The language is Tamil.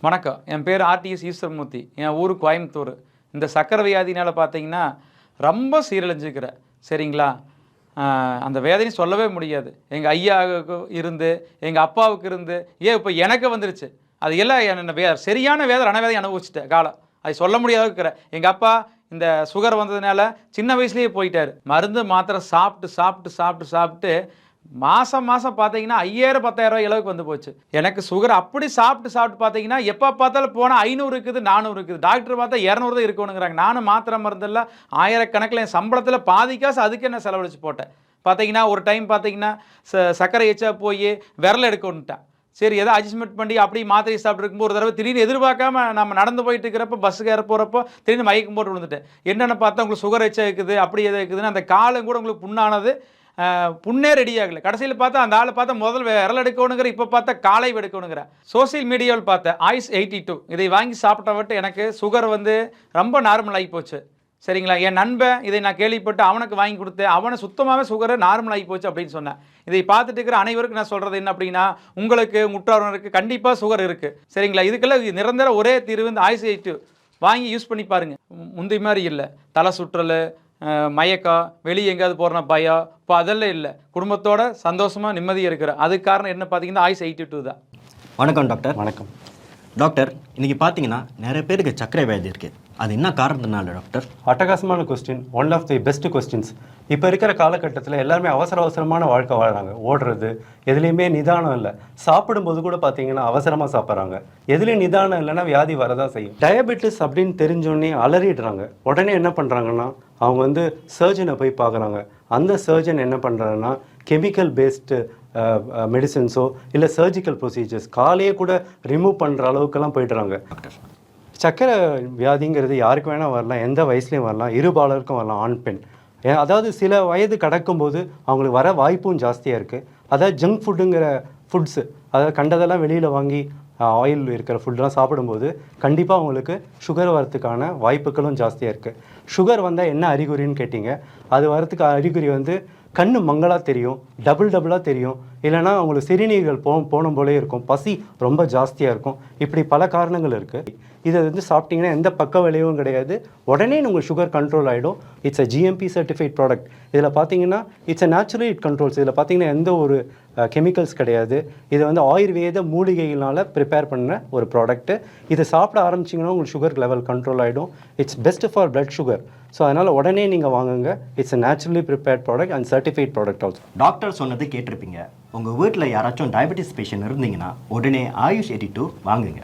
வணக்கம். என் பேர் ஆர்டிஎஸ் ஈஸ்வரமூர்த்தி. என் ஊர் கோயம்புத்தூர். இந்த சக்கரை வியாதினால் பார்த்தீங்கன்னா ரொம்ப சீரழிஞ்சுக்கிறேன். சரிங்களா? அந்த வேதனையும் சொல்லவே முடியாது. எங்கள் ஐயாவுக்கு இருந்து, எங்கள் அப்பாவுக்கு இருந்து, இப்போ எனக்கு வந்துருச்சு. அது எல்லாம் என்ன சரியான ரணவேதனை அனுபவிச்சிட்டேன் காலம். அது சொல்ல முடியாத இருக்கிறேன். எங்கள் அப்பா இந்த சுகர் வந்ததுனால சின்ன வயசுலேயே போயிட்டார். மருந்து மாத்திரை சாப்பிட்டு மாதம் பார்த்தீங்கன்னா 5000 10,000 அளவுக்கு வந்து போச்சு. எனக்கு சுகர் அப்படி சாப்பிட்டு பார்த்தீங்கன்னா எப்போ பார்த்தாலும் போனால் 500 இருக்குது, 400 இருக்குது. டாக்டர் பார்த்தா 200 தான் இருக்கணுங்கிறாங்க. நானும் மாத்திரை மருந்தெல்லாம் ஆயிரக்கணக்கில் என் சம்பளத்தில் பாதி காசு அதுக்கு என்ன செலவழிச்சு போட்டேன். பார்த்தீங்கன்னா ஒரு டைம் பார்த்தீங்கன்னா சர்க்கரை எச்சா போய் விரல் எடுக்கணுன்ட்டேன். சரி ஏதோ அட்ஜஸ்ட்மெண்ட் பண்ணி அப்படி மாத்திரை சாப்பிட்டு இருக்கும்போது ஒரு தடவை திடீர்னு எதிர்பார்க்காம நம்ம நடந்து போயிட்டு இருக்கிறப்ப பஸ்ஸுக்கு ஏற போகிறப்போ திடீர்னு மயக்கம் போட்டு விழுந்துட்டேன். என்னென்னு பார்த்தா உங்களுக்கு சுகர் எச்சா இருக்குது, அப்படி எதாவது இருக்குதுன்னு அந்த காலம் கூட உங்களுக்கு புண்ணானது, புண்ணே ரெடி ஆகலை. கடைசியில் பார்த்தா அந்த ஆளை பார்த்தா முதல் விரல் எடுக்கணுங்கிற, இப்போ பார்த்தா காலை எடுக்கணுங்கிற. சோசியல் மீடியாவில் பார்த்தேன் ஆயுஷ் 82 இதை வாங்கி சாப்பிட்டவட்டு எனக்கு சுகர் வந்து ரொம்ப நார்மல் ஆகி போச்சு. சரிங்களா? என் நண்பன் இதை நான் கேள்விப்பட்டு அவனுக்கு வாங்கி கொடுத்தேன். அவனை சுத்தமாகவே சுகர் நார்மல் ஆகி போச்சு அப்படின்னு சொன்னேன். இதை பார்த்துட்டு இருக்கிற அனைவருக்கும் நான் சொல்கிறது என்ன அப்படின்னா, உங்களுக்கு முற்றோருக்கு கண்டிப்பாக சுகர் இருக்குது. சரிங்களா? இதுக்கெல்லாம் நிரந்தர ஒரே தீர்வு இந்த ஆயுஷ் 82 வாங்கி யூஸ் பண்ணி பாருங்கள். முந்தைய மாதிரி இல்லை தலை சுற்றல், மயக்கம், வெளியே எங்கேயாவது போகிறனா பயம், இப்போ அதெல்லாம் இல்லை. குடும்பத்தோட சந்தோஷமாக நிம்மதியாக இருக்கிறேன். அதுக்கு காரணம் என்ன பார்த்தீங்கன்னா ஆயுஷ் 82 தான். வணக்கம் டாக்டர். வணக்கம் டாக்டர். இன்றைக்கி பார்த்தீங்கன்னா நிறைய பேருக்கு சர்க்கரை வியாதி இருக்குது. அது என்ன காரணத்தினால டாக்டர்? அட்டகாசமான question, one of the best questions. இப்போ இருக்கிற காலகட்டத்தில் எல்லாருமே அவசரமான வாழ்க்கை வாழ்கிறாங்க. ஓடுறது, எதுலேயுமே நிதானம் இல்லை. சாப்பிடும்போது கூட பார்த்தீங்கன்னா அவசரமாக சாப்பிட்றாங்க. எதுலேயும் நிதானம் இல்லைன்னா வியாதி வரதான் செய்யும். டயபெட்டிஸ் அப்படின்னு தெரிஞ்சோடனே அலறிடுறாங்க. உடனே என்ன பண்ணுறாங்கன்னா அவங்க வந்து சர்ஜனை போய் பார்க்குறாங்க. அந்த சர்ஜன் என்ன பண்ணுறாங்கன்னா கெமிக்கல் பேஸ்டு மெடிசன்ஸோ இல்லை சர்ஜிக்கல் ப்ரொசீஜர்ஸ் காலையே கூட ரிமூவ் பண்ணுற அளவுக்கெல்லாம் போய்ட்டுறாங்க. டாக்டர், சக்கரை வியாதிங்கிறது யாருக்கு வேணால் வரலாம், எந்த வயசுலேயும் வரலாம், இருபாலருக்கும் வரலாம், ஆண் பெண். அதாவது சில வயது கடக்கும்போது அவங்களுக்கு வர வாய்ப்பும் ஜாஸ்தியாக இருக்குது. அதாவது ஜங்க் ஃபுட்டுங்கிற ஃபுட்ஸு, அதாவது கண்டதெல்லாம் வெளியில் வாங்கி ஆயில் இருக்கிற ஃபுட்டெலாம் சாப்பிடும்போது கண்டிப்பாக அவங்களுக்கு சுகர் வரத்துக்கான வாய்ப்புகளும் ஜாஸ்தியாக இருக்குது. சுகர் வந்தால் என்ன அறிகுறின்னு கேட்டிங்க. அது வரத்துக்கு அறிகுறி வந்து கண்ணு மங்களாக தெரியும், டபுளாக தெரியும், இல்லைனா அவங்களுக்கு சிறுநீர்கள் போன போலே இருக்கும், பசி ரொம்ப ஜாஸ்தியாக இருக்கும். இப்படி பல காரணங்கள் இருக்குது. இதை வந்து சாப்பிட்டிங்கன்னா எந்த பக்க விளைவும் கிடையாது. உடனே உங்கள் சுகர் கண்ட்ரோல் ஆகிடும். It's a GMP certified product. இதில் பார்த்தீங்கன்னா it's a naturally it controls. இதில் பார்த்தீங்கன்னா எந்த ஒரு கெமிக்கல்ஸ் கிடையாது. இது வந்து ஆயுர்வேத மூலிகைகளால் ப்ரிப்பேர் பண்ண ஒரு ப்ராடக்ட்டு. இதை சாப்பிட ஆரம்பிச்சிங்கன்னா உங்களுக்கு சுகர் லெவல் கண்ட்ரோல் ஆகிடும். It's best for blood sugar. So அதனால் உடனே நீங்கள் வாங்குங்க. It's a naturally prepared product and certified product also. Doctor சொன்னது கேட்டிருப்பீங்க. உங்கள் வீட்டில் யாராச்சும் டயபெட்டிஸ் பேஷண்ட் இருந்தீங்கன்னா உடனே ஆயுஷ் 82 வாங்குங்க.